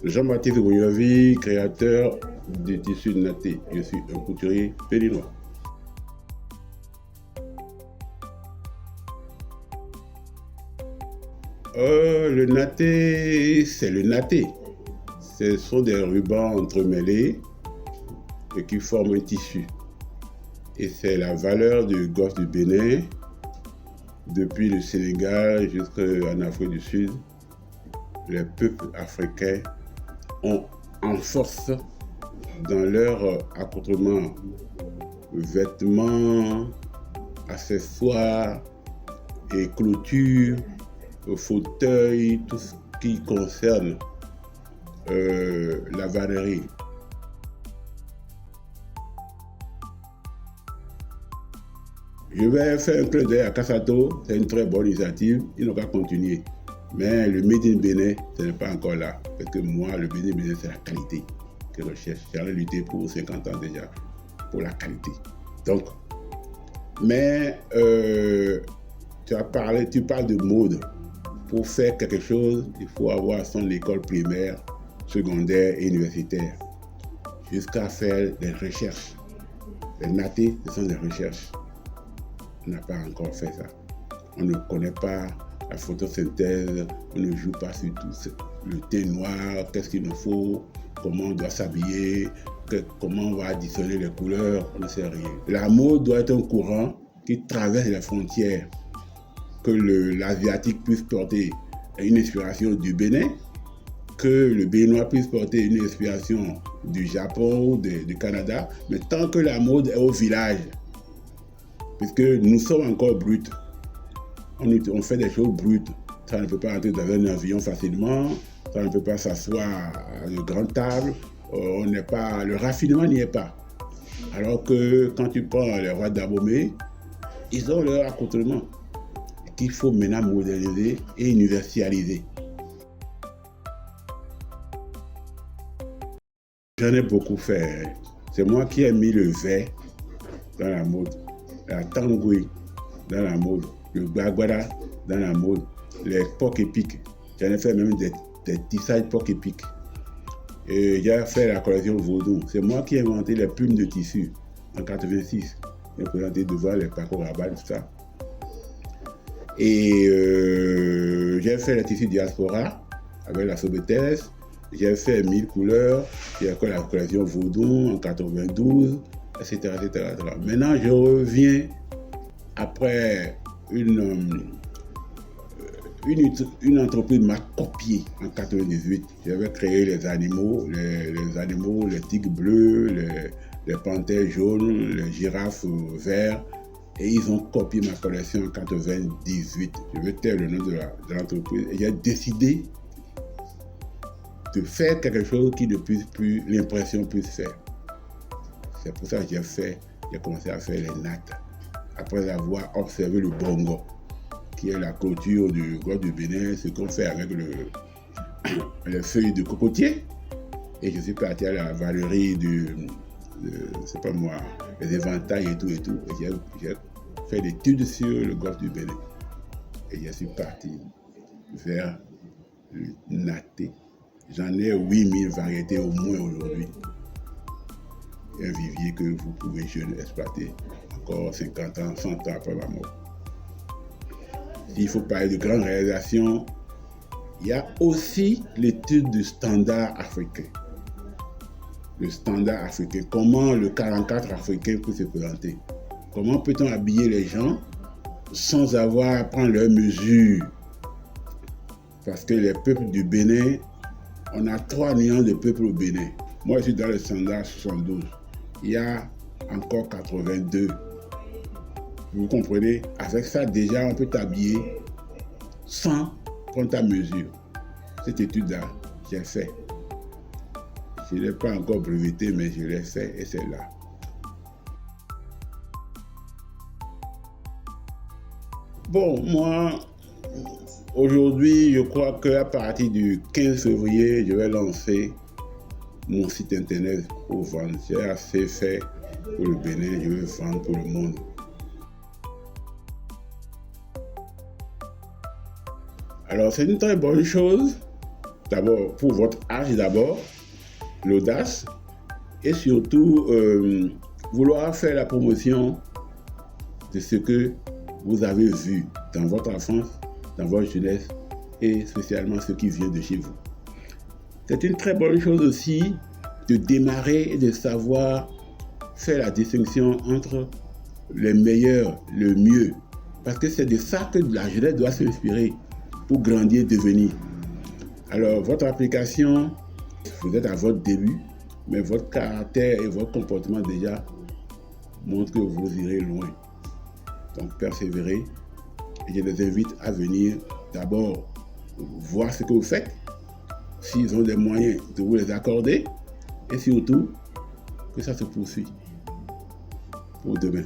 Jean-Baptiste Gouniovi, créateur du tissu natté. Je suis un couturier béninois. Le natté, c'est le natté. Ce sont des rubans entremêlés et qui forment un tissu. Et c'est la valeur du golfe du Bénin, depuis le Sénégal jusqu'en Afrique du Sud. Les peuples africains ont en force dans leur accoutrement, vêtements, accessoires et clôtures, fauteuils, tout ce qui concerne la vannerie. Je vais faire un clin d'œil à Kassato, c'est une très bonne initiative, ils n'ont qu'à continuer. Mais le Made in Bénin, ce n'est pas encore là. Parce que moi, le Made in Bénin, c'est la qualité que je recherche. J'en ai lutté pour 50 ans déjà, pour la qualité. Donc, mais tu parles de mode. Pour faire quelque chose, il faut avoir son école primaire, secondaire et universitaire. Jusqu'à faire des recherches. Les nattés, ce sont des recherches. On n'a pas encore fait ça. On ne connaît pas la photosynthèse, on ne joue pas sur tout. Le thé noir, qu'est-ce qu'il nous faut, comment on doit s'habiller, comment on va additionner les couleurs, on ne sait rien. La mode doit être un courant qui traverse les frontières, que l'asiatique puisse porter une inspiration du Bénin, que le Béninois puisse porter une inspiration du Japon ou du Canada, mais tant que la mode est au village, puisque nous sommes encore bruts, on fait des choses brutes. Ça ne peut pas entrer dans un avion facilement, ça ne peut pas s'asseoir à de grandes tables, le raffinement n'y est pas. Alors que quand tu prends les rois d'Abomey, ils ont leur accoutrement qu'il faut maintenant moderniser et universaliser. J'en ai beaucoup fait. C'est moi qui ai mis le vert dans la mode, la tangoui dans la mode, le guaguara dans la mode, les pocs épiques. J'en ai fait même des tissages pocs épiques. Et j'ai fait la collection Vaudou. C'est moi qui ai inventé les plumes de tissu en 86. J'ai présenté devant les Paco Rabanne, tout ça. Et j'ai fait le tissu diaspora avec la Sobetes. J'ai fait 1000 couleurs. J'ai fait la collection Vaudou en 92, etc., etc. Maintenant, je reviens après une entreprise m'a copié en 98. J'avais créé les animaux, les tigres bleus, les panthères jaunes, les girafes verts. Et ils ont copié ma collection en 98. Je vais taire le nom de l'entreprise. Et j'ai décidé de faire quelque chose qui ne puisse plus, l'impression puisse faire. C'est pour ça que j'ai commencé à faire les nattes. Après avoir observé le bongo, qui est la clôture du golfe du Bénin, ce qu'on fait avec les feuilles de cocotier. Et je suis parti à la vannerie c'est pas moi, les éventails et tout. Et j'ai fait des études sur le golfe du Bénin. Et je suis parti vers le natté. J'en ai 8000 variétés au moins aujourd'hui. Un vivier que vous pouvez jeune exploiter encore 50 ans, 100 ans après ma mort. S'il faut parler de grandes réalisations, il y a aussi l'étude du standard africain. Le standard africain, comment le 44 africain peut se présenter. Comment peut-on habiller les gens sans avoir à prendre leurs mesures? Parce que les peuples du Bénin, on a 3 millions de peuples au Bénin. Moi, je suis dans le standard 72. Il y a encore 82. Vous comprenez? Avec ça, déjà, on peut t'habiller sans prendre ta mesure. Cette étude-là, j'ai fait. Je ne l'ai pas encore breveté, mais je l'ai fait et c'est là. Bon, moi, aujourd'hui, je crois qu'à partir du 15 février, je vais lancer mon site internet pour vendre. J'ai assez fait pour le Bénin, je vais vendre pour le monde. Alors, c'est une très bonne chose d'abord, pour votre âge d'abord, l'audace, et surtout vouloir faire la promotion de ce que vous avez vu dans votre enfance, dans votre jeunesse, et spécialement ce qui vient de chez vous. C'est une très bonne chose aussi de démarrer et de savoir faire la distinction entre les meilleurs, le mieux, parce que c'est de ça que la jeunesse doit s'inspirer pour grandir, devenir. Alors, votre application, vous êtes à votre début, mais votre caractère et votre comportement déjà montrent que vous irez loin. Donc, persévérez. Et je les invite à venir d'abord voir ce que vous faites, s'ils ont des moyens de vous les accorder, et surtout que ça se poursuit pour demain.